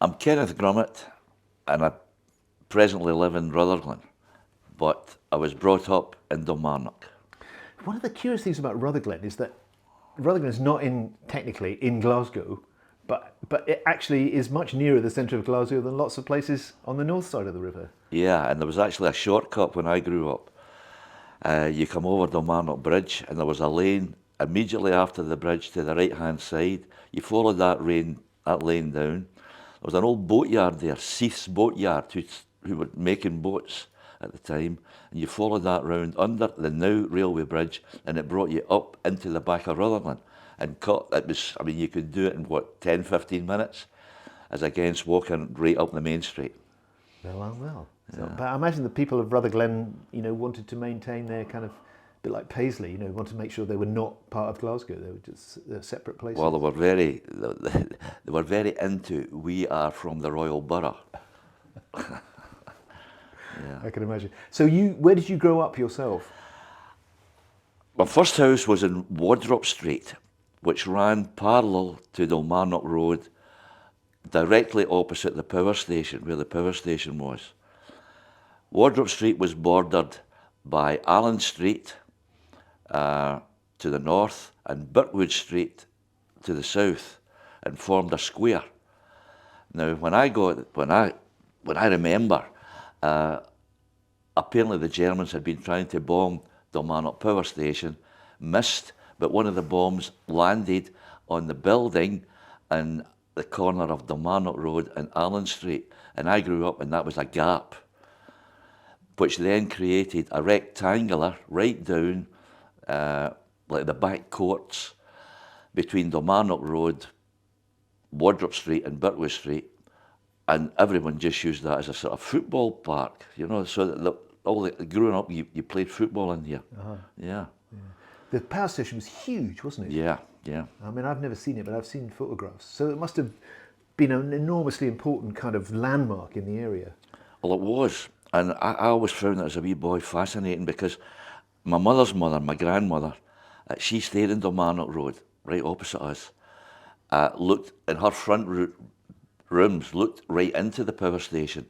I'm Kenneth Grummitt, and I presently live in Rutherglen, but I was brought up in Kilmarnock. One of the curious things about Rutherglen is that Rutherglen is not technically in Glasgow, but it actually is much nearer the centre of Glasgow than lots of places on the north side of the river. Yeah, and there was actually a shortcut when I grew up. You come over Kilmarnock Bridge, and there was a lane immediately after the bridge to the right-hand side. You followed that lane down. There was an old boatyard there, Seath's Boatyard, who were making boats at the time. And you followed that round under the now railway bridge, and it brought you up into the back of Rutherglen. And you could do it in 10, 15 minutes, as against walking right up the main street. Well. So, but I imagine the people of Rutherglen, wanted to maintain their kind of, a bit like Paisley, wanted to make sure they were not part of Glasgow. They were just separate places. Well, they were very into, we are from the Royal Borough. Yeah. I can imagine. So where did you grow up yourself? My first house was in Wardrop Street, which ran parallel to Kilmarnock Road, directly opposite the power station, where the power station was. Wardrop Street was bordered by Allen Street to the north and Birkwood Street to the south, and formed a square. Now, when I remember, apparently the Germans had been trying to bomb Kilmarnock Power Station, missed, but one of the bombs landed on the building in the corner of Kilmarnock Road and Allen Street, and I grew up and that was a gap, which then created a rectangular right down, like the back courts between Kilmarnock Road, Wardrop Street and Birkwood Street, and everyone just used that as a sort of football park, so that growing up you played football in here. Uh-huh. Yeah. The power station was huge, wasn't it? Yeah. I mean, I've never seen it, but I've seen photographs. So it must have been an enormously important kind of landmark in the area. Well, it was. And I always found that as a wee boy fascinating, because my mother's mother, my grandmother, she stayed in Kilmarnock Road, right opposite us, looked in her front rooms, looked right into the power station,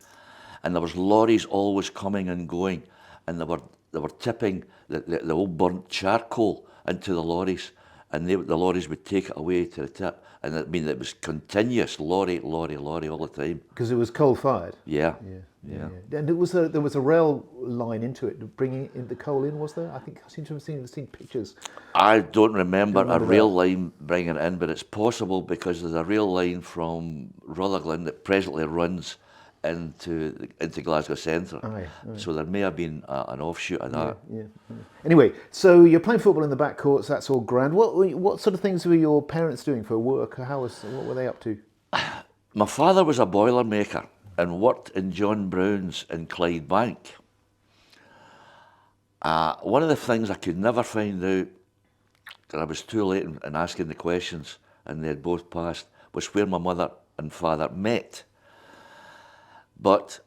and there was lorries always coming and going, and they were tipping the old burnt charcoal into the lorries, and the lorries would take it away to the tip, and it was continuous lorry all the time. Because it was coal-fired? Yeah. And there was a rail line into it, bringing the coal in, was there? I think I seem to have seen pictures. I don't remember a rail line bringing it in, but it's possible, because there's a rail line from Rutherglen that presently runs into Glasgow Centre. Aye. So there may have been an offshoot of that. Yeah. Anyway, so you're playing football in the back courts, that's all grand. What sort of things were your parents doing for work? What were they up to? My father was a boiler maker and worked in John Brown's in Clydebank. One of the things I could never find out, because I was too late in asking the questions and they had both passed, was where my mother and father met. But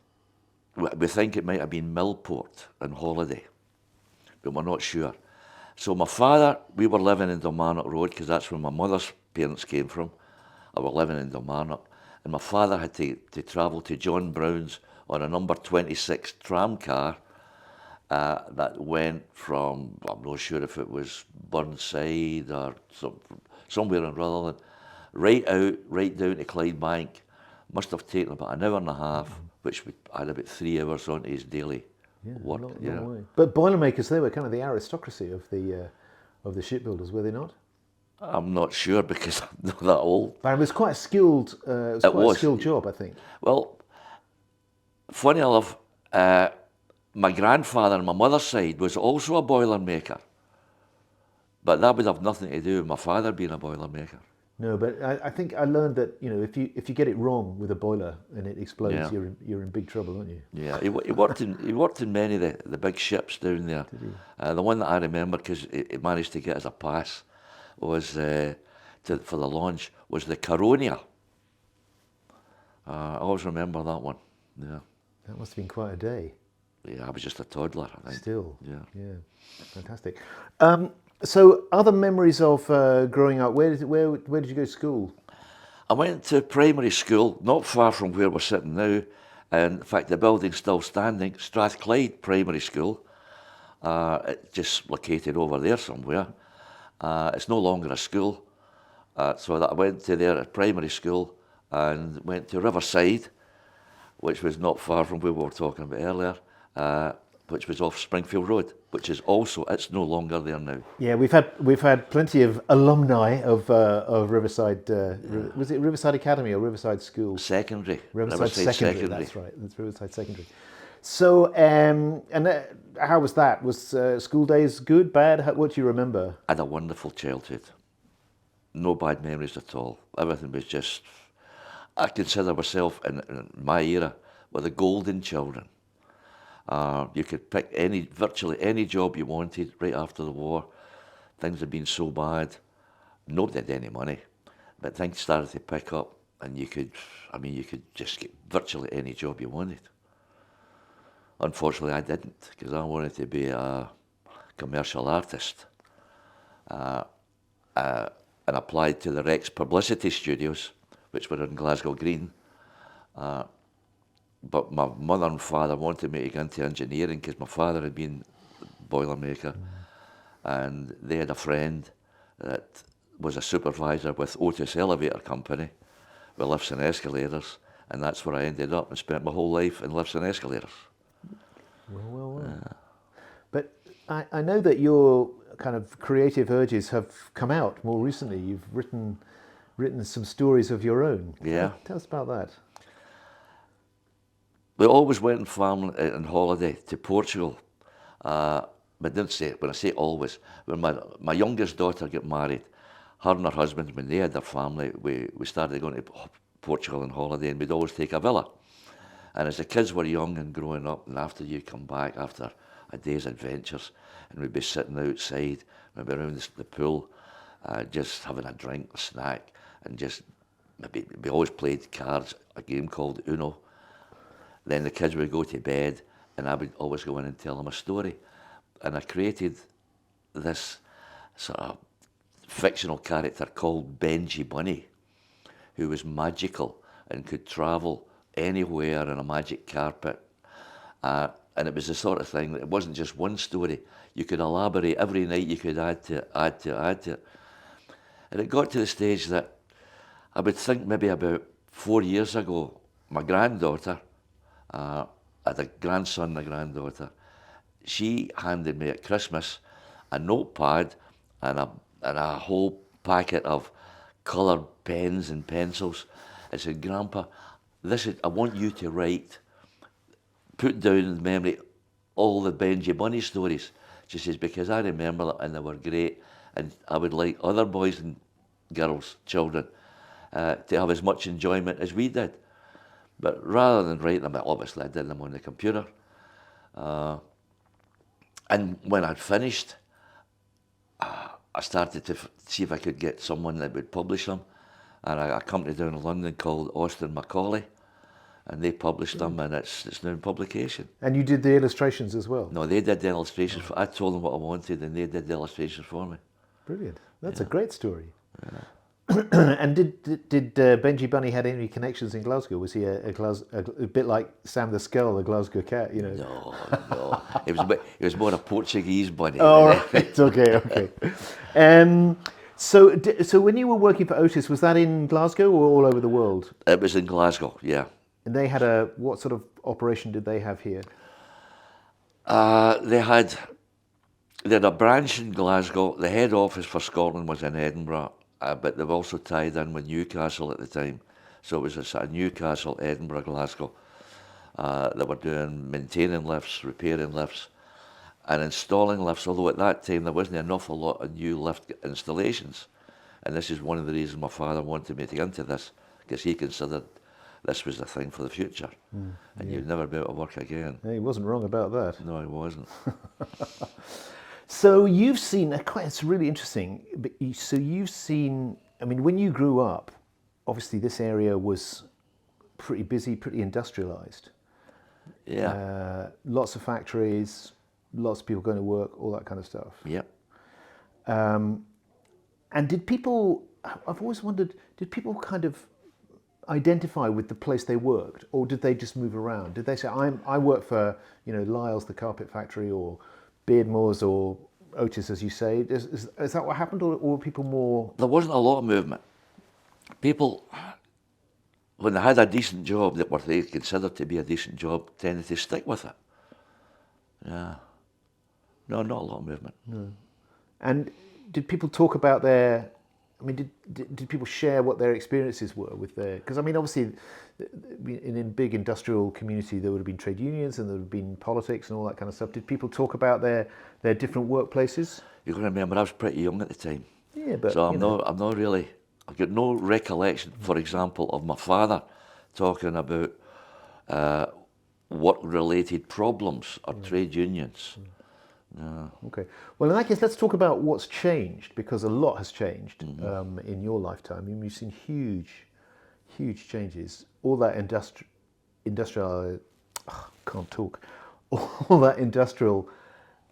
we think it might have been Millport and Holiday, but we're not sure. So my father, we were living in Kilmarnock Road, because that's where my mother's parents came from. I was living in Kilmarnock, and my father had to travel to John Brown's on a number 26 tram car that went from, I'm not sure if it was Burnside or somewhere in Rutherglen, right down to Clydebank. Must have taken about an hour and a half, which I had about 3 hours on his daily work. Long way. But Boilermakers, they were kind of the aristocracy of the shipbuilders, were they not? I'm not sure, because I'm not that old. But it was quite a skilled, a skilled job, I think. Well, funny enough, my grandfather on my mother's side was also a boiler maker, but that would have nothing to do with my father being a boiler maker. No, but I think I learned that if you get it wrong with a boiler and it explodes, you're in big trouble, aren't you? Yeah, he worked in many of the big ships down there. Did he? The one that I remember, because he managed to get as a pass, was for the launch, was the Caronia. I always remember that one. Yeah. That must have been quite a day. Yeah, I was just a toddler, I think. Still. Yeah. Fantastic. So, other memories of growing up? Where did you go to school? I went to primary school, not far from where we're sitting now. And in fact, the building's still standing, Strathclyde Primary School. It's just located over there somewhere. It's no longer a school. So that I went to there at primary school and went to Riverside, which was not far from where we were talking about earlier, which was off Springfield Road, which is also, it's no longer there now. Yeah, we've had plenty of alumni of Riverside. Was it Riverside Academy or Riverside School? Secondary. Riverside Secondary. That's right. That's Riverside Secondary. So, how was that? Was school days good, bad? What do you remember? I had a wonderful childhood. No bad memories at all. Everything was just, I consider myself in my era were the golden children. You could pick virtually any job you wanted right after the war. Things had been so bad, nobody had any money, but things started to pick up, and you could just get virtually any job you wanted. Unfortunately, I didn't, because I wanted to be a commercial artist, and applied to the Rex Publicity Studios, which were in Glasgow Green. But my mother and father wanted me to go into engineering because my father had been boilermaker, and they had a friend that was a supervisor with Otis Elevator Company with lifts and escalators, and that's where I ended up and spent my whole life in lifts and escalators. Well. But I know that your kind of creative urges have come out more recently. You've written some stories of your own. Yeah. Tell us about that. We always went on farming on holiday to Portugal, but didn't say it. When I say always, when my youngest daughter got married, her and her husband, when they had their family, we started going to Portugal on holiday, and we'd always take a villa. And as the kids were young and growing up, and after you come back after a day's adventures, and we'd be sitting outside, maybe around the pool, just having a drink, a snack, and just maybe we always played cards, a game called Uno. Then the kids would go to bed, and I would always go in and tell them a story. And I created this sort of fictional character called Benji Bunny, who was magical and could travel anywhere on a magic carpet. And it was the sort of thing that it wasn't just one story. You could elaborate every night, you could add to it. And it got to the stage that I would think maybe about 4 years ago, my granddaughter, I had a grandson and a granddaughter. She handed me at Christmas a notepad and a whole packet of coloured pens and pencils. I said, Grandpa, I want you to write, put down in memory all the Benji Bunny stories. She says, because I remember them and they were great, and I would like other boys and girls, children, to have as much enjoyment as we did. But rather than write them, obviously I did them on the computer. And when I'd finished, I started to see if I could get someone that would publish them. And a company down in London called Austin Macaulay, and they published them, and it's now in publication. And you did the illustrations as well? No, they did the illustrations. I told them what I wanted, and they did the illustrations for me. Brilliant. That's a great story. Yeah. And did Benji Bunny had any connections in Glasgow? Was he a bit like Sam the Skull, the Glasgow cat? You know? No. It was more a Portuguese bunny. Oh, right. Okay. So when you were working for Otis, was that in Glasgow or all over the world? It was in Glasgow, yeah. And they had what sort of operation did they have here? They had a branch in Glasgow. The head office for Scotland was in Edinburgh, but they've also tied in with Newcastle at the time. So it was a sort of Newcastle, Edinburgh, Glasgow. They were doing maintaining lifts, repairing lifts, and installing lifts, although at that time there wasn't an awful lot of new lift installations. And this is one of the reasons my father wanted me to get into this, because he considered this was the thing for the future. And you'd never be able to work again. Yeah, he wasn't wrong about that. No, he wasn't. So you've seen, it's really interesting, so you've seen, I mean, when you grew up, obviously this area was pretty busy, pretty industrialised. Yeah. Lots of factories, lots of people going to work, all that kind of stuff. Yep. And did people, I've always wondered, did people kind of identify with the place they worked, or did they just move around? Did they say, I work for, Lyle's, the carpet factory, or Beardmore's, or Otis, as you say? Is that what happened, or were people more... There wasn't a lot of movement. People, when they had a decent job that what they considered to be a decent job, tended to stick with it. Yeah. No, not a lot of movement. No. And did people talk about their... I mean, did people share what their experiences were with their... Because, I mean, obviously, in a big industrial community, there would have been trade unions and there would have been politics and all that kind of stuff. Did people talk about their different workplaces? You've got to remember, I was pretty young at the time. Yeah, but... So I'm not really... I've got no recollection, for example, of my father talking about work-related problems or trade unions. No. Okay. Well, in that case, let's talk about what's changed, because a lot has changed in your lifetime. I mean, you've seen huge changes. All that industrial, can't talk. All that industrial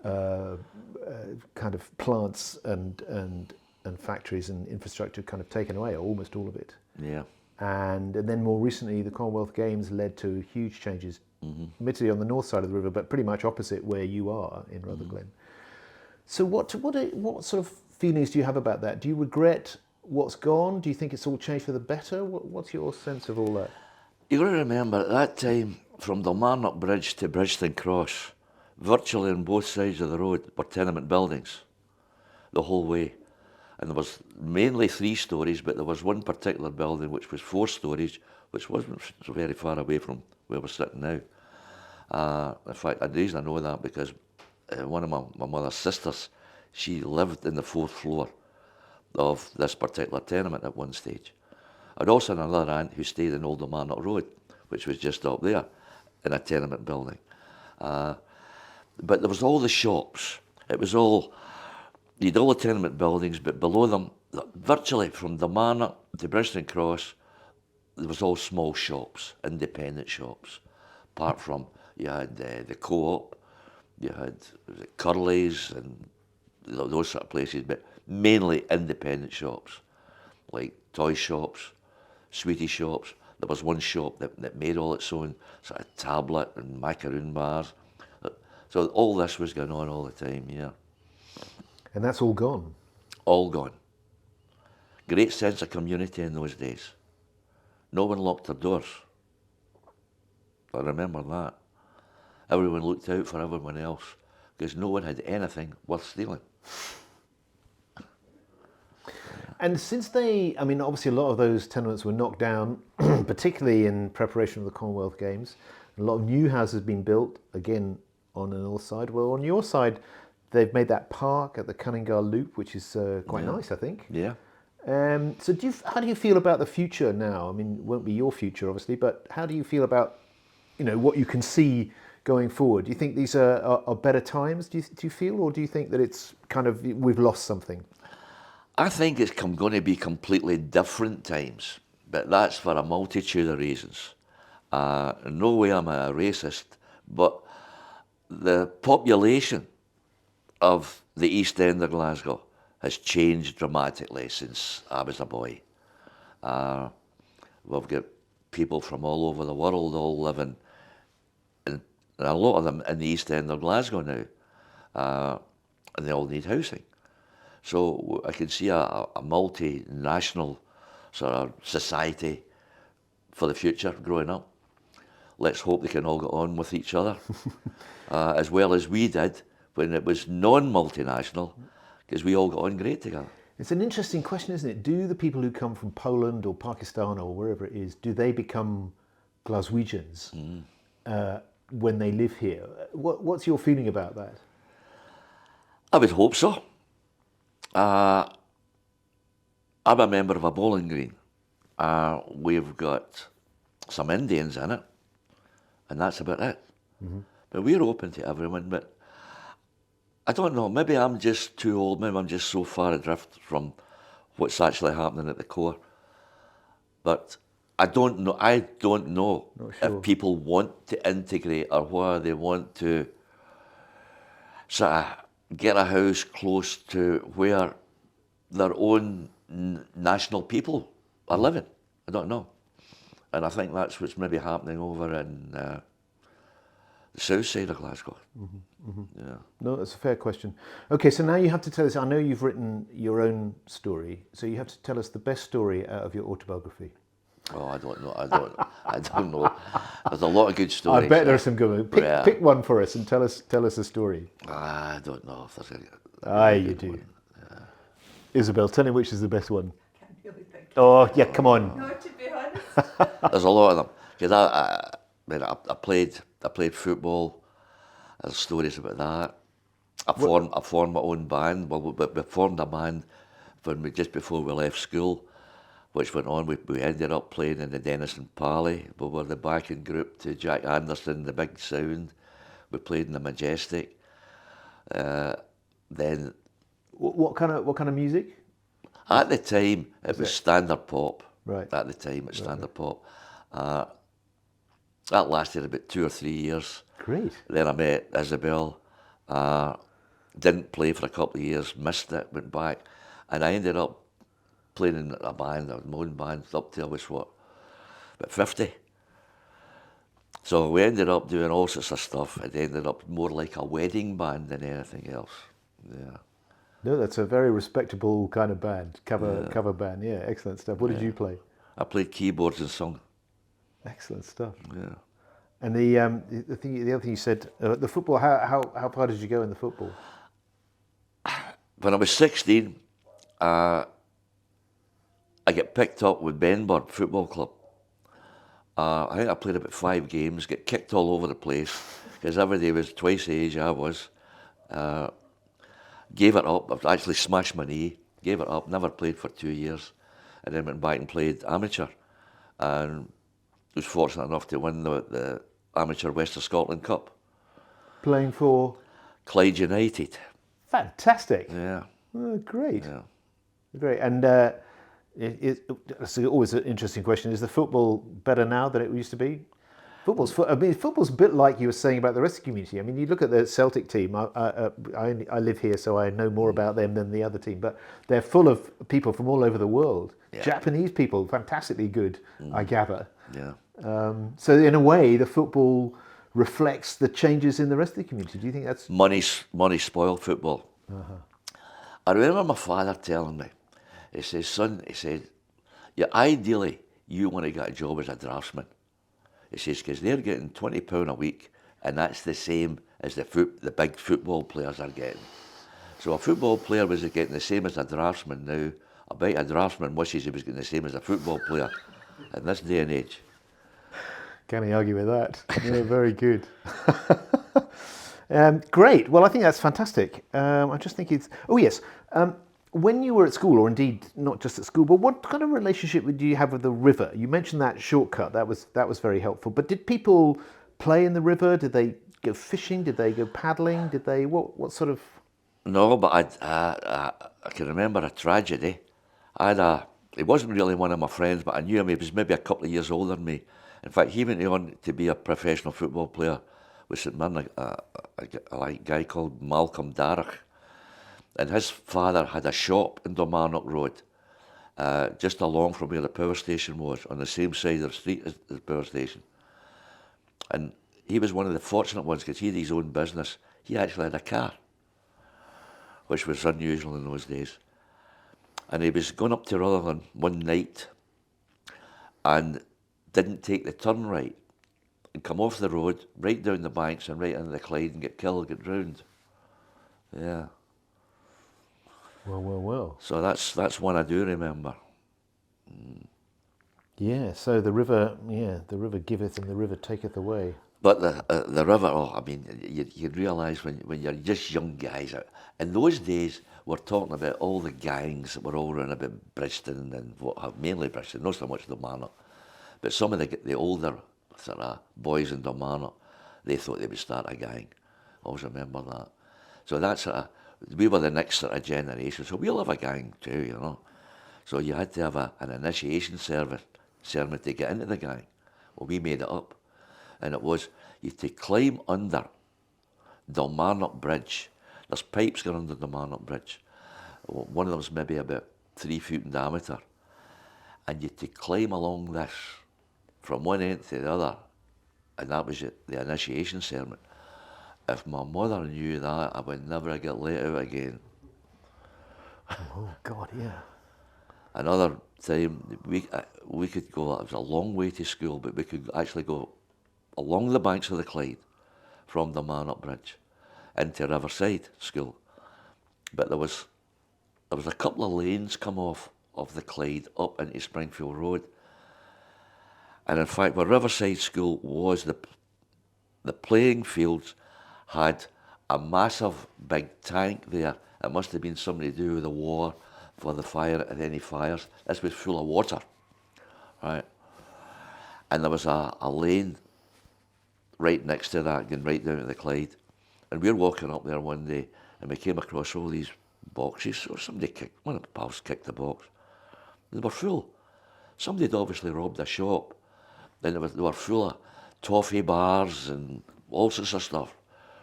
kind of plants and factories and infrastructure kind of taken away, or almost all of it. Yeah. And then more recently, the Commonwealth Games led to huge changes, admittedly on the north side of the river, but pretty much opposite where you are in Rutherglen. So what sort of feelings do you have about that? Do you regret what's gone? Do you think it's all changed for the better? What's your sense of all that? You've got to remember, at that time, from Dalmarnock Bridge to Bridgeton Cross, virtually on both sides of the road were tenement buildings the whole way. And there was mainly 3 stories, but there was one particular building which was 4 stories, which wasn't so very far away from where we're sitting now. In fact, the reason I know that because one of my mother's sisters, she lived in the 4th floor of this particular tenement at one stage. I'd also another aunt who stayed in Old Dalmarnock Road, which was just up there in a tenement building. But there was all the shops. It was all... You'd all the tenement buildings, but below them, virtually from Dalmarnock to Bridgeton Cross, there was all small shops, independent shops. Apart from, you had the Co-op, you had Curly's and those sort of places, but mainly independent shops, like toy shops, sweetie shops. There was one shop that made all its own sort of tablet and macaroon bars. So all this was going on all the time, yeah. And that's all gone? All gone. Great sense of community in those days. No one locked their doors. I remember that. Everyone looked out for everyone else because no one had anything worth stealing. And since obviously a lot of those tenements were knocked down, particularly in preparation for the Commonwealth Games. A lot of new houses have been built, again, on the north side. Well, on your side, they've made that park at the Cunningar Loop, which is quite nice, I think. Yeah. So how do you feel about the future now? I mean, it won't be your future, obviously, but how do you feel about, what you can see going forward? Do you think these are better times, do you feel, or do you think that it's kind of, we've lost something? I think it's going to be completely different times, but that's for a multitude of reasons. In no way am I a racist, but the population of the East End of Glasgow has changed dramatically since I was a boy. We've got people from all over the world all living, and a lot of them in the East End of Glasgow now, and they all need housing. So I can see a multinational sort of society for the future growing up. Let's hope they can all get on with each other, as well as we did when it was non-multinational, because we all got on great together. It's an interesting question, isn't it? Do the people who come from Poland or Pakistan or wherever it is, do they become Glaswegians when they live here? What's your feeling about that? I would hope so. I'm a member of a bowling green. We've got some Indians in it, and that's about it. Mm-hmm. But we're open to everyone, but I don't know, maybe I'm just too old, maybe I'm just so far adrift from what's actually happening at the core. But I don't know if people want to integrate or whether they want to sort of get a house close to where their own national people are living. I don't know. And I think that's what's maybe happening over in the south side of Glasgow. Yeah. No, that's a fair question. Okay, so now you have to tell us, I know you've written your own story, so you have to tell us the best story out of your autobiography. Oh, I don't know. I don't know. There's a lot of good stories. I bet there's some good ones. Yeah. Pick one for us and tell us a story. I don't know if there's any. Aye, you do. Yeah. Isabel, tell me which is the best one. Can't really think. Oh, yeah, come on. No, to be honest. There's a lot of them. Because I played football. There's stories about that. I formed my own band. Well, we formed a band just before we left school, which went on. We ended up playing in the Denison Pally. We were the backing group to Jack Anderson, the Big Sound. We played in the Majestic. Then What kind of music? at the time it was standard pop. Right. At the time it's standard pop. That lasted about 2 or 3 years. Great. Then I met Isabel. Didn't play for a couple of years, missed it, went back, and I ended up playing in a band, my own band, up till I was about 50. So we ended up doing all sorts of stuff. It ended up more like a wedding band than anything else. Yeah. No, that's a very respectable kind of band, cover band. Yeah, excellent stuff. What did you play? I played keyboards and sung. Excellent stuff. Yeah. And the other thing you said, the football. How far did you go in the football? When I was 16, I get picked up with Benburn Football Club. I think I played about 5 games, get kicked all over the place, because everybody was twice the age I was. Gave it up. I've actually smashed my knee. Gave it up. Never played for 2 years, and then went back and played amateur, and was fortunate enough to win the amateur West of Scotland Cup. Playing for Clyde United. fantastic. Yeah. Oh, great. Yeah. Great. And it's always an interesting question. Is the football better now than it used to be? Football's a bit like you were saying about the rest of the community. I mean, you look at the Celtic team. I live here, so I know more about them than the other team. But they're full of people from all over the world. Yeah. Japanese people, fantastically good, I gather. Yeah. So in a way, the football reflects the changes in the rest of the community. Do you think that's... Money spoiled football. I remember my father telling me, he says, son, he said, yeah, ideally, you want to get a job as a draftsman. He says, because they're getting £20 a week, and that's the same as the big football players are getting. So a football player was getting the same as a draftsman now. I bet a draftsman wishes he was getting the same as a football player in this day and age. Can I argue with that? Yeah, very good. Great. Well, I think that's fantastic. I just think it's... Oh, yes. When you were at school, or indeed not just at school, but what kind of relationship did you have with the river? You mentioned that shortcut. That was very helpful. But did people play in the river? Did they go fishing? Did they go paddling? Did they... What sort of... No, but I can remember a tragedy. He wasn't really one of my friends, but I knew him. He was maybe a couple of years older than me. In fact, he went on to be a professional football player with St Mirren, a guy called Malcolm Darragh. And his father had a shop in Kilmarnock Road, just along from where the power station was, on the same side of the street as the power station. And he was one of the fortunate ones because he had his own business. He actually had a car, which was unusual in those days. And he was going up to Rutherglen one night and didn't take the turn right and come off the road, right down the banks and right into the Clyde and get killed, get drowned. Yeah. Well. So that's one I do remember. Yeah, so the river giveth and the river taketh away. But the river, I mean, you realise when you're just young guys, in those days we're talking about all the gangs that were all around about Bridgeton and mainly Bridgeton, not so much Kilmarnock, but some of the older sort of boys in Kilmarnock, they thought they would start a gang. I always remember that. So that's we were the next sort of generation, so we'll have a gang too, you know. So you had to have an initiation ceremony to get into the gang. Well, we made it up. And it was, you had to climb under Kilmarnock Bridge. There's pipes going under Kilmarnock Bridge. One of them's maybe about 3 feet in diameter. And you had to climb along this from one end to the other, and that was the initiation sermon. If my mother knew that, I would never get let out again. Oh God, yeah. Another time, we could go, it was a long way to school, but we could actually go along the banks of the Clyde from the Man-up Bridge into Riverside School. But there was a couple of lanes come off of the Clyde up into Springfield Road. And in fact, where Riverside School was, the playing fields had a massive big tank there. It must have been something to do with the war for the fire and any fires. This was full of water, right? And there was a lane right next to that, going right down to the Clyde. And we were walking up there one day, and we came across all these boxes, or one of the pals kicked the box. They were full. Somebody had obviously robbed a shop. Then they were full of toffee bars and all sorts of stuff,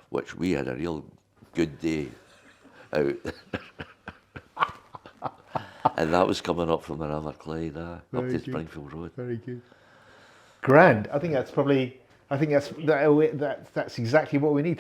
which we had a real good day out. And that was coming up from the River Clyde, up to Springfield Road. Very good. Grand. I think that's exactly what we need.